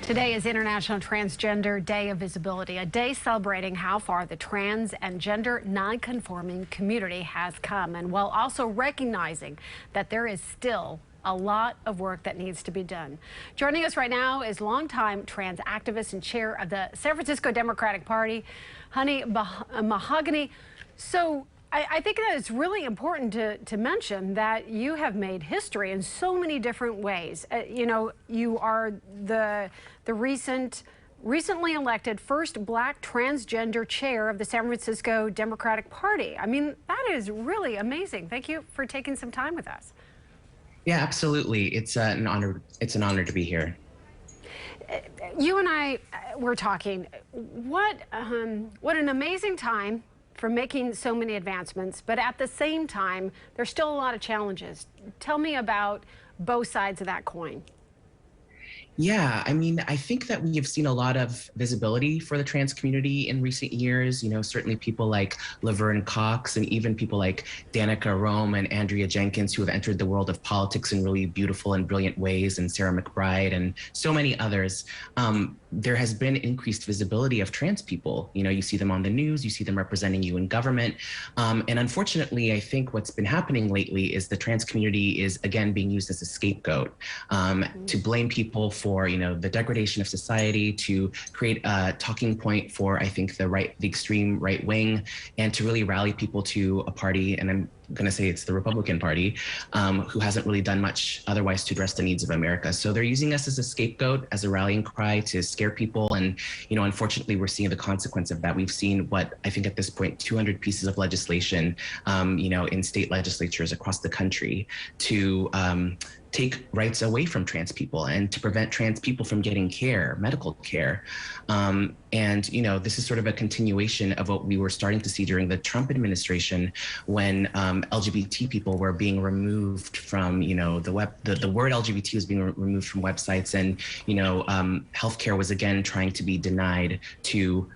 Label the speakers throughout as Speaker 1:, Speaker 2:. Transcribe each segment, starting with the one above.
Speaker 1: Today is International Transgender Day of Visibility, a day celebrating how far the trans and gender non-conforming community has come, and while also recognizing that there is still a lot of work that needs to be done. Joining us right now is longtime trans activist and chair of the San Francisco Democratic Party, Mahogany. So I think that it's really important to mention that you have made history in so many different ways. You are the recently elected first Black transgender chair of the San Francisco Democratic Party. I mean, that is really amazing. Thank you for taking some time with us.
Speaker 2: Yeah, absolutely. It's an honor. It's an honor to be here.
Speaker 1: You and I were talking. What an amazing time for making so many advancements, but at the same time, there's still a lot of challenges. Tell me about both sides of that coin.
Speaker 2: Yeah, I mean, I think that we have seen a lot of visibility for the trans community in recent years. You know, certainly people like Laverne Cox and even people like Danica Rome and Andrea Jenkins, who have entered the world of politics in really beautiful and brilliant ways, and Sarah McBride and so many others. There has been increased visibility of trans people. You know, you see them on the news, you see them representing you in government. And unfortunately, I think what's been happening lately is the trans community is again being used as a scapegoat to blame people for, you know, the degradation of society, to create a talking point for, I think, the extreme right wing, and to really rally people to a party, and I'm going to say it's the Republican Party, who hasn't really done much otherwise to address the needs of America. So they're using us as a scapegoat, as a rallying cry to scare people. And, you know, unfortunately, we're seeing the consequence of that. We've seen what I think at this point, 200 pieces of legislation, you know, in state legislatures across the country to take rights away from trans people and to prevent trans people from getting care, medical care. And, you know, this is sort of a continuation of what we were starting to see during the Trump administration, when LGBT people were being removed from, you know, the word LGBT was being removed from websites, and, you know, healthcare was again trying to be denied to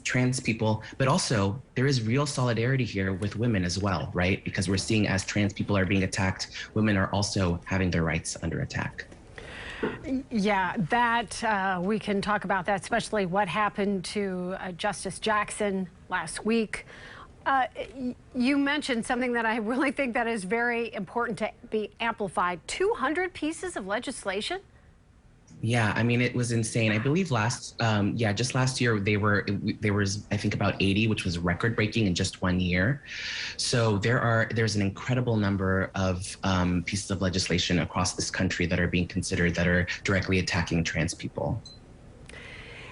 Speaker 2: trans people. But also there is real solidarity here with women as well, right? Because we're seeing as trans people are being attacked, women are also having their rights under attack.
Speaker 1: Yeah, that we can talk about that, especially what happened to Justice Jackson last week. You mentioned something that I really think that is very important to be amplified. 200 pieces of legislation?
Speaker 2: Yeah, I mean, it was insane. I believe just last year there was, I think, about 80, which was record breaking in just 1 year. So there's an incredible number of pieces of legislation across this country that are being considered that are directly attacking trans people.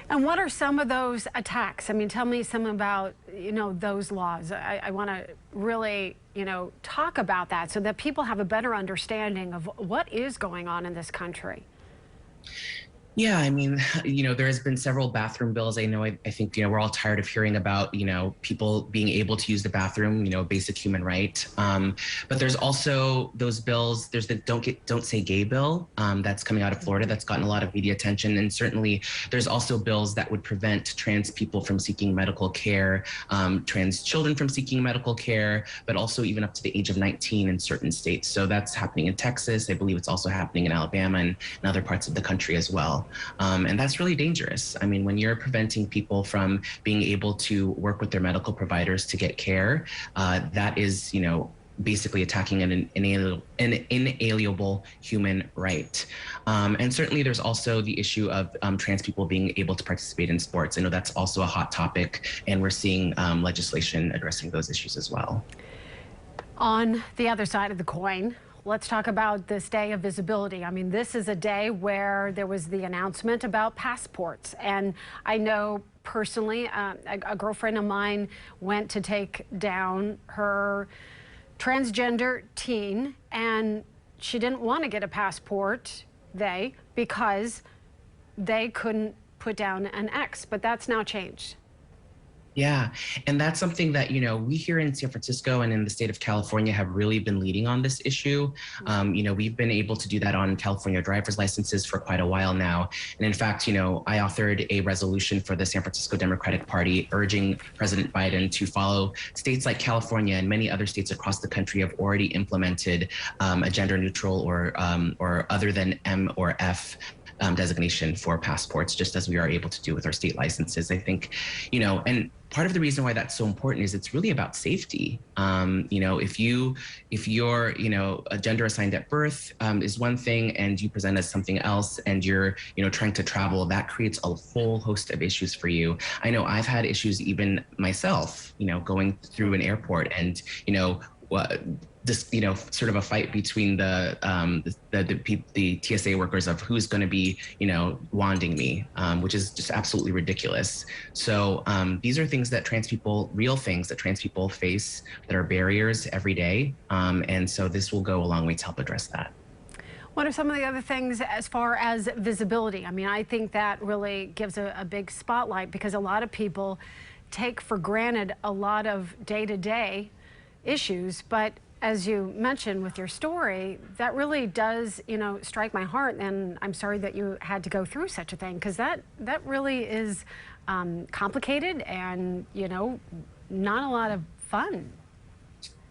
Speaker 1: And what are some of those attacks? I mean, tell me some about, you know, those laws. I want to really, you know, talk about that so that people have a better understanding of what is going on in this country.
Speaker 2: Yeah, I mean, you know, there has been several bathroom bills. I think, you know, we're all tired of hearing about, you know, people being able to use the bathroom, you know, basic human right. But there's also those bills. There's the Don't Say Gay bill that's coming out of Florida that's gotten a lot of media attention. And certainly there's also bills that would prevent trans people from seeking medical care, trans children from seeking medical care, but also even up to the age of 19 in certain states. So that's happening in Texas. I believe it's also happening in Alabama and in other parts of the country as well. And that's really dangerous. I mean, when you're preventing people from being able to work with their medical providers to get care, that is, you know, basically attacking an inalienable human right. And certainly there's also the issue of trans people being able to participate in sports. I know that's also a hot topic, and we're seeing legislation addressing those issues as well.
Speaker 1: On the other side of the coin, let's talk about this day of visibility. I mean, this is a day where there was the announcement about passports. And I know personally, a girlfriend of mine went to take down her transgender teen, and she didn't want to get a passport, because they couldn't put down an X, but that's now changed.
Speaker 2: Yeah, and that's something that, you know, we here in San Francisco and in the state of California have really been leading on this issue. You know, we've been able to do that on California driver's licenses for quite a while now. And in fact, you know, I authored a resolution for the San Francisco Democratic Party urging President Biden to follow states like California and many other states across the country have already implemented a gender neutral or other than M or F designation for passports, just as we are able to do with our state licenses. I think, and part of the reason why that's so important is it's really about safety. If you're, a gender assigned at birth is one thing, and you present as something else, and you're, trying to travel, that creates a whole host of issues for you. I know I've had issues even myself, going through an airport, and this, sort of a fight between the TSA workers of who's going to be, wanding me, which is just absolutely ridiculous. So these are things that real things that trans people face that are barriers every day. And so this will go a long way to help address that.
Speaker 1: What are some of the other things as far as visibility? I mean, I think that really gives a big spotlight, because a lot of people take for granted a lot of day-to-day issues, but as you mentioned with your story, that really does, strike my heart, and I'm sorry that you had to go through such a thing, because that really is complicated and, not a lot of fun.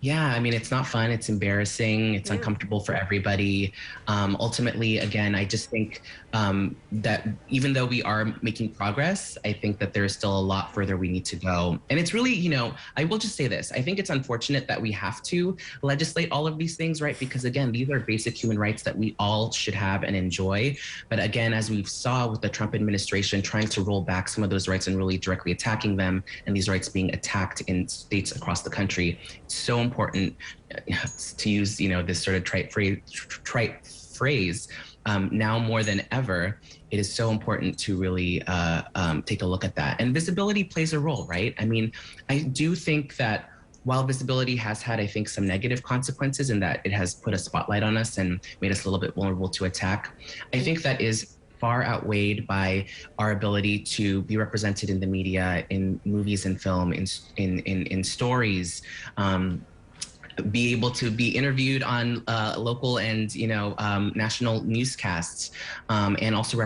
Speaker 2: Yeah, I mean, it's not fun. It's embarrassing. It's uncomfortable for everybody. Ultimately, again, I just think that even though we are making progress, I think that there's still a lot further we need to go. And it's really, I will just say this. I think it's unfortunate that we have to legislate all of these things, right? Because again, these are basic human rights that we all should have and enjoy. But again, as we saw with the Trump administration trying to roll back some of those rights and really directly attacking them, and these rights being attacked in states across the country, it's so important to use, this sort of trite phrase. Now more than ever, it is so important to really take a look at that. And visibility plays a role, right? I mean, I do think that while visibility has had, I think, some negative consequences in that it has put a spotlight on us and made us a little bit vulnerable to attack, I think that is far outweighed by our ability to be represented in the media, in movies and film, in stories, be able to be interviewed on local and national newscasts, and also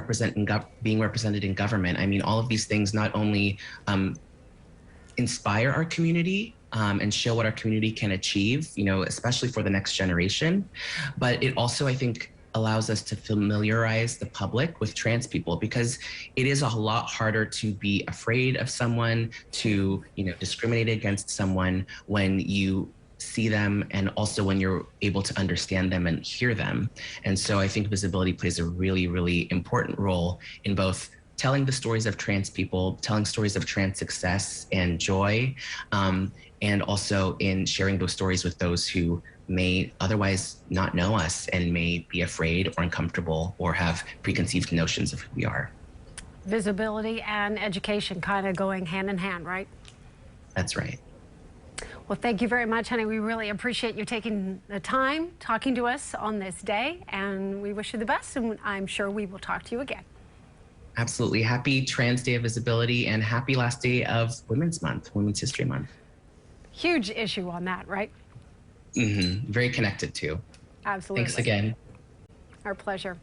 Speaker 2: being represented in government. I mean, all of these things not only inspire our community and show what our community can achieve, especially for the next generation, but it also, I think, allows us to familiarize the public with trans people, because it is a lot harder to be afraid of someone, to discriminate against someone when you see them, and also when you're able to understand them and hear them. And so I think visibility plays a really, really important role in both telling the stories of trans people, telling stories of trans success and joy, and also in sharing those stories with those who may otherwise not know us and may be afraid or uncomfortable or have preconceived notions of who we are.
Speaker 1: Visibility and education kind of going hand in hand, right?
Speaker 2: That's right.
Speaker 1: Well, thank you very much, honey. We really appreciate you taking the time talking to us on this day, and we wish you the best, and I'm sure we will talk to you again.
Speaker 2: Absolutely. Happy Trans Day of Visibility, and happy last day of Women's Month, Women's History Month.
Speaker 1: Huge issue on that, right?
Speaker 2: Very connected too.
Speaker 1: Absolutely.
Speaker 2: Thanks again.
Speaker 1: Our pleasure.